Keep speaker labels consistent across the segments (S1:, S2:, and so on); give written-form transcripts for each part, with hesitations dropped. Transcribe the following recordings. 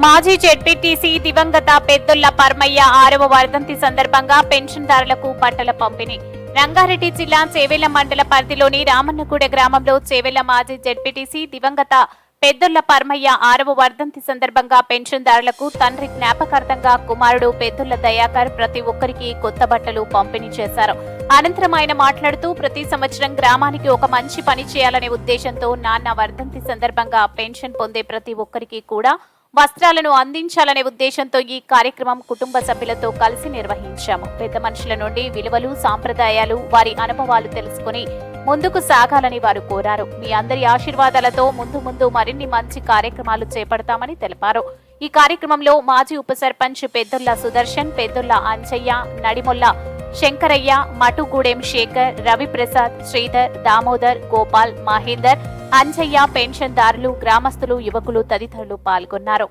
S1: మాజీ జెడ్పీటీసీ దివంగత పెద్దుళ్ల పర్మయ్య 6వ వర్ధంతి సందర్భంగా పెన్షన్దారులకు బట్టల పంపిణీ. రంగారెడ్డి జిల్లా చేవెళ్ల మండల పరిధిలోని రామన్నగూడ గ్రామంలో చేవెళ్ల మాజీ జెడ్పీటీసీ దివంగత పెద్దుళ్ల పర్మయ్య 6వ వర్ధంతి సందర్భంగా పెన్షన్దారులకు తండ్రి జ్ఞాపకార్థంగా కుమారుడు పెద్దుళ్ల దయాకర్ ప్రతి ఒక్కరికి కొత్త బట్టలు పంపిణీ చేశారు. అనంతరం ఆయన మాట్లాడుతూ ప్రతి సంవత్సరం గ్రామానికి ఒక మంచి పని చేయాలనే ఉద్దేశంతో నాన్న వర్ధంతి సందర్భంగా పెన్షన్ పొందే ప్రతి ఒక్కరికి కూడా వస్త్రాలను అందించాలనే ఉద్దేశంతో ఈ కార్యక్రమం కుటుంబ సభ్యులతో కలిసి నిర్వహించాము. పెద్ద మనుషుల నుండి విలువలు, సాంప్రదాయాలు, వారి అనుభవాలు తెలుసుకుని ముందుకు సాగాలని వారు కోరారు. మీ అందరి ఆశీర్వాదాలతో ముందు మరిన్ని మంచి కార్యక్రమాలు చేపడతామని తెలిపారు. ఈ కార్యక్రమంలో మాజీ ఉప సర్పంచ్ పెద్దుళ్ల సుదర్శన్, పెద్దుళ్ల అంజయ్య, నడిమొల్ల శంకరయ్య, మటుగూడెం శేఖర్, రవిప్రసాద్, శ్రీధర్, దామోదర్, గోపాల్, మహేందర్, అంజయ్య, పెన్షన్దారులు, గ్రామస్తులు, యువకులు తదితరులు పాల్గొన్నారు.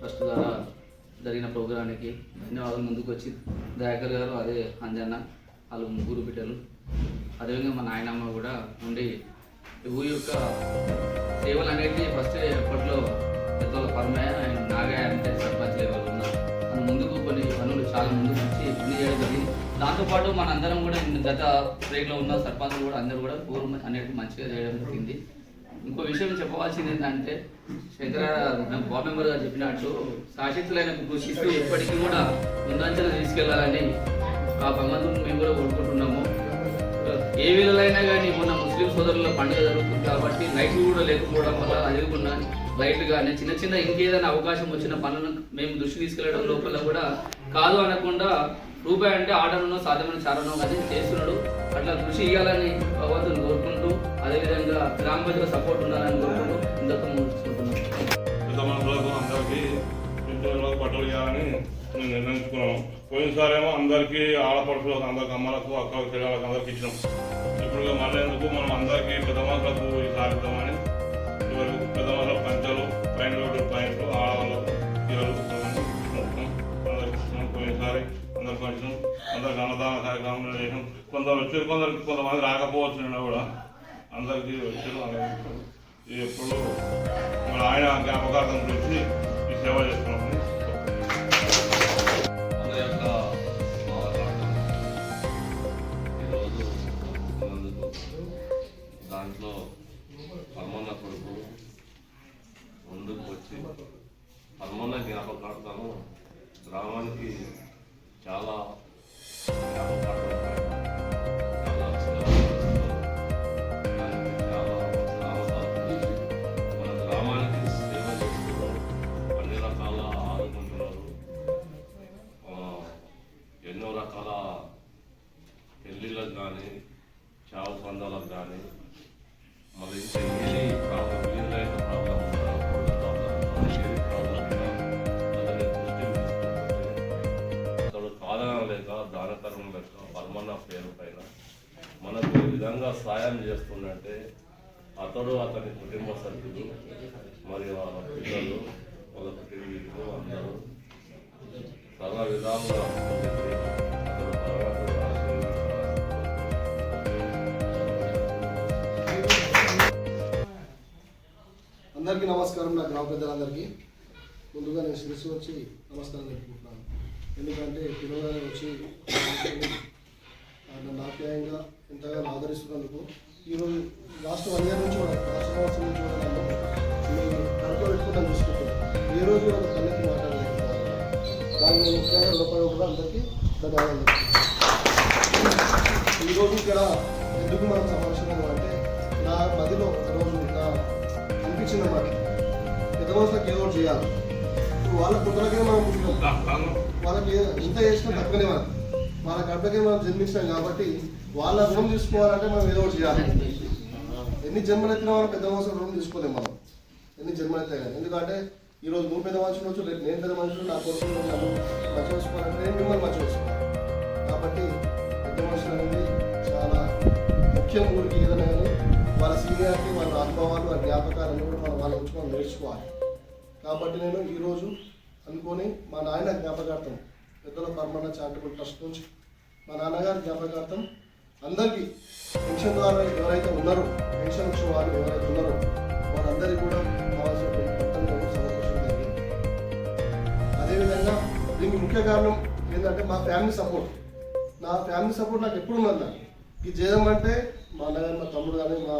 S2: ట్రస్ట్ ద్వారా జరిగిన ప్రోగ్రానికి ధన్యవాదాలు. ముందుకు వచ్చి దయాకర్ గారు, అదే అంజన్న, వాళ్ళు ముగ్గురు బిడ్డలు, అదేవిధంగా మా నాయనమ్మ కూడా ఉండి ఊరి యొక్క సేవలు అనేవి ఫస్ట్ ఎప్పట్లో పెద్దల పరమయ్య అండ్ నాగయ్య అంటే సర్పంచ్ లెవెల్ ఉన్నారు. మన ముందుకు కొన్ని పనులు చాలా ముందుకు వచ్చి పని చేయడం జరిగింది. దాంతోపాటు మన అందరం కూడా గత రేట్లో ఉన్న సర్పంచులు కూడా అందరూ కూడా పూర్వం అనేది మంచిగా చేయడం జరిగింది. ఇంకో విషయం చెప్పవలసింది ఏంటంటే, శంకర బోర్డు మెంబర్ గారు చెప్పినట్టు శాశ్వతులైన కృషిస్తూ ఎప్పటికీ కూడా ముందంచెలు తీసుకెళ్లాలని ఆ భగవంతుని మేము కూడా కోరుకుంటున్నాము. ఏ వీళ్ళైనా కానీ మొన్న ముస్లిం సోదరుల పండుగ జరుగుతుంది కాబట్టి లైట్లు కూడా లేకపోవడం వల్ల అది కూడా లైట్లు కానీ చిన్న ఇంకేదైనా అవకాశం వచ్చిన పనులను మేము దృష్టి తీసుకెళ్లడం లోపల కూడా కాదు అనకుండా రూపాయి అంటే ఆర్డర్నో సాధ్యమైన చారణో కానీ చేస్తున్నాడు. అట్లా కృషి ఇవ్వాలని భగవంతుని కోరుకుంటూ, అదేవిధంగా గ్రామ ప్రజల సపోర్ట్ ఉండాలని కోరుకుంటూ ఇంతకు
S3: అందరికీ బట్టలు ఇవ్వాలని మేము నిర్ణయించుకున్నాము. పోయినసారేమో అందరికీ ఆడపడుచులకు, అందరికి అమ్మలకు, అక్కలకు, పిల్లలకు అందరికి ఇచ్చినాం. ఇప్పుడు మళ్ళీ ఎందుకు మనం అందరికీ పెద్ద మనుషులకు ఈ సాధిద్దామని చివరికి పెద్ద మనుషుల పంచలు, పైన పాయింట్లు, ఆడవాళ్ళకు పిల్లలు అందరికి పోయినసారి అందరికి వచ్చినాం. అందరికి అన్నదాన కార్యక్రమం చేసాం. కొందరు వచ్చారు, కొంతమంది రాకపోవచ్చు కూడా అందరికీ వచ్చారు. ఎప్పుడు మన ఆయన జ్ఞాపకార్థం గురించి ఈ సేవ చేస్తున్నామని
S4: దాంట్లో పర్మన్న కొడుకు ముందుకు వచ్చి పర్మన్న జ్ఞాపకార్థము గ్రామానికి చాలా మన గ్రామానికి సేవ చేస్తూ అన్ని రకాల ఆదుకుంటున్నారు. ఎన్నో రకాల పెళ్ళిళ్ళకు కానీ, చావు పందాలకు కానీ, మళ్ళీ ఇంకా ఏది ప్రాబ్లం, వీళ్ళైన ప్రాబ్లం ఉన్నా, పొడుగు ప్రాబ్లం ఉన్నా, ఏది ప్రాబ్లం ఉన్నా అతని దృష్టిని తీసుకుంటే అతడు కాదన లేక, దానకరం లేక పర్మన్న పేరు పైన మనకు ఈ విధంగా సాయం చేస్తున్నట్టే అతడు, అతని కుటుంబ సభ్యులు, మరియు వాళ్ళ పిల్లలు, వాళ్ళ కుటుంబీకులు అందరూ సర్వ విధాలుగా అతడు భగవంతుడు
S5: అందరికీ నమస్కారం. నా గ్రామ పెద్దలందరికీ ముందుగా నేను శిరస్సు వచ్చి నమస్కారం చెప్పుకుంటున్నాను. ఎందుకంటే పిల్లలు వచ్చి నన్ను ఆప్యాయంగా ఎంతగానో ఆదరిస్తున్నందుకు. ఈరోజు లాస్ట్ 1 year నుంచి కూడా, లాస్ట్ సంవత్సరం నుంచి కూడా నన్ను కడుపులో పెట్టుకుంటాను చూసుకుంటున్నాను. ఏ రోజు కూడా తల్లికి మాట్లాడలేకపోతున్నాను. దాన్ని ముఖ్యంగా రూపాయలు కూడా అందరికీ ధన్యవాదాలు చెప్తున్నాను. ఈరోజు ఇక్కడ ఎందుకు మనం సమావేశం అంటే, నా మదిలో ఒకరోజు నా అనిపించింది అన్నమాట, పెద్ద మనుషులకు ఏదో ఒకటి చేయాలి. వాళ్ళ పుట్టలకే మనం పుట్టినాం, వాళ్ళకి ఇంత చేసినా తక్కువనే మనం, వాళ్ళ గడ్డకే మనం జన్మించినాం కాబట్టి వాళ్ళ రుణం తీసుకోవాలంటే మనం ఏదో ఒకటి చేయాలి. ఎన్ని జన్మలు ఎత్తినా మనం పెద్ద మనుషులు రుణం తీసుకోలేము మనం, ఎన్ని జన్మలు ఎత్తే కానీ. ఎందుకంటే ఈరోజు నువ్వు పెద్ద మనుషులు వచ్చు, రేపు నేను పెద్ద మనుషులు, నా కొడుకులు నన్ను మంచి వేసుకోవాలంటే నేను మిమ్మల్ని మంచి వేసుకోవాలి. కాబట్టి పెద్ద మనుషులు అనేది చాలా ముఖ్యం. ఊరికి ఏదైనా కానీ వాళ్ళ సీనియారిటీ, వాళ్ళ అనుభవాలు, వాళ్ళ జ్ఞాపకాలన్నీ కూడా మనం వాళ్ళ నుంచి మనం నేర్చుకోవాలి. కాబట్టి నేను ఈరోజు అనుకొని మా నాయన జ్ఞాపకార్థం పెద్దల పర్మనెంట్ చారిటబుల్ ట్రస్ట్ నుంచి మా నాన్నగారి జ్ఞాపకార్థం అందరికీ పెన్షన్ ద్వారా ఎవరైతే ఉన్నారో పెన్షన్ వచ్చిన వాళ్ళు ఎవరైతే ఉన్నారో వాళ్ళందరికీ కూడా కావాల్సిన పత్రాలను సమర్పించడం జరిగింది. అదేవిధంగా దీనికి ముఖ్య కారణం ఏంటంటే మా ఫ్యామిలీ సపోర్ట్. నా ఫ్యామిలీ సపోర్ట్ నాకు ఎప్పుడు ఉన్నది. నాకు ఇది చేయమంటే మా అన్నగారు, మా తమ్ముడు కానీ, మా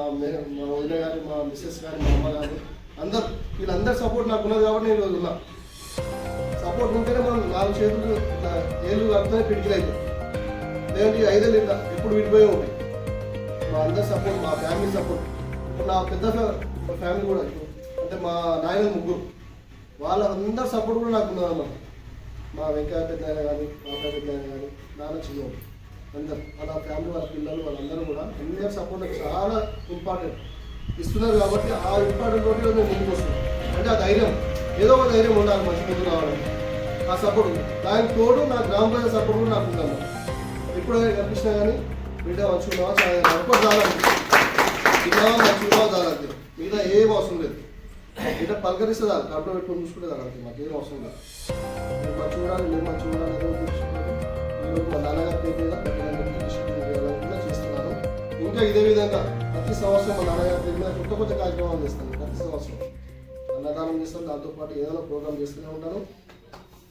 S5: వదిన కానీ, మా మిస్సెస్ కానీ, మా అమ్మ కానీ అందరు వీళ్ళందరి సపోర్ట్ నాకు ఉన్నది కాబట్టి నేను ఈరోజు ఉన్నా. సపోర్ట్ ఉంటేనే మనం 4 చేతులు ఇట్లా ఏళ్ళు కలుపుతూనే పిడికిలు అవుతాయి. లేదంటే 5 ఏళ్ళు ఇట్లా ఎప్పుడు విడిపోయి ఉంటాయి. మా అందరి సపోర్ట్, మా ఫ్యామిలీ సపోర్ట్. ఇప్పుడు నా పెద్ద ఫ్యామిలీ కూడా అంటే మా నాయన ముగ్గురు, వాళ్ళందరి సపోర్ట్ కూడా నాకు ఉన్నదన్నమాట. మా వెంకయ్య పెద్ద ఆయన కానీ, మా పెద్ద ఆయన కానీ, నాన్న చిన్నవాడు అందరు వాళ్ళ ఫ్యామిలీ, వాళ్ళ పిల్లలు వాళ్ళందరూ కూడా అందరి సపోర్ట్ నాకు చాలా ఇంపార్టెంట్ ఇస్తున్నారు. కాబట్టి ఆ ఇంపార్టెంట్ తోటి నేను ముందుకు వస్తున్నాను. అంటే ఆ ధైర్యం, ఏదో ఒక ధైర్యం ఉండాలి మంచి ముందు రావడానికి. ఆ సపోర్ట్ ఉంది. దానికి తోడు నా గ్రామ ప్రజల సపోర్ట్ కూడా నాకు ఉందన్న. ఎప్పుడు కనిపించినా కానీ బిడ్డ మంచుకున్నావా చాలా ఎక్కువ చాలండి, తిన్నావా మంచుకున్నావా చాలండి, మిగతా ఏం అవసరం లేదు. బిడ్డ పలకరిస్తే చాలు, కడుపులో పెట్టుకొని చూసుకుంటే చాలండి, మాకు ఏం అవసరం లేదు. మీరు మంచి చూడాలి, మీరు మంచి చూడాలి, ఏదో చూసుకుంటారు. ఈరోజు మా నాన్నగారి పేరు మీద కూడా చేస్తున్నాను. ఇంకా ఇదే విధంగా ప్రతి సంవత్సరం మా నాన్నగారి పేరు మీద కొత్త కార్యక్రమాలు చేస్తాను. ప్రతి సంవత్సరం అన్నదానం చేస్తాను, దాంతోపాటు ఏదైనా ప్రోగ్రామ్ చేస్తూనే ఉంటాను.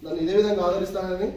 S5: నన్ను ఇదే విధంగా ఆదరిస్తానని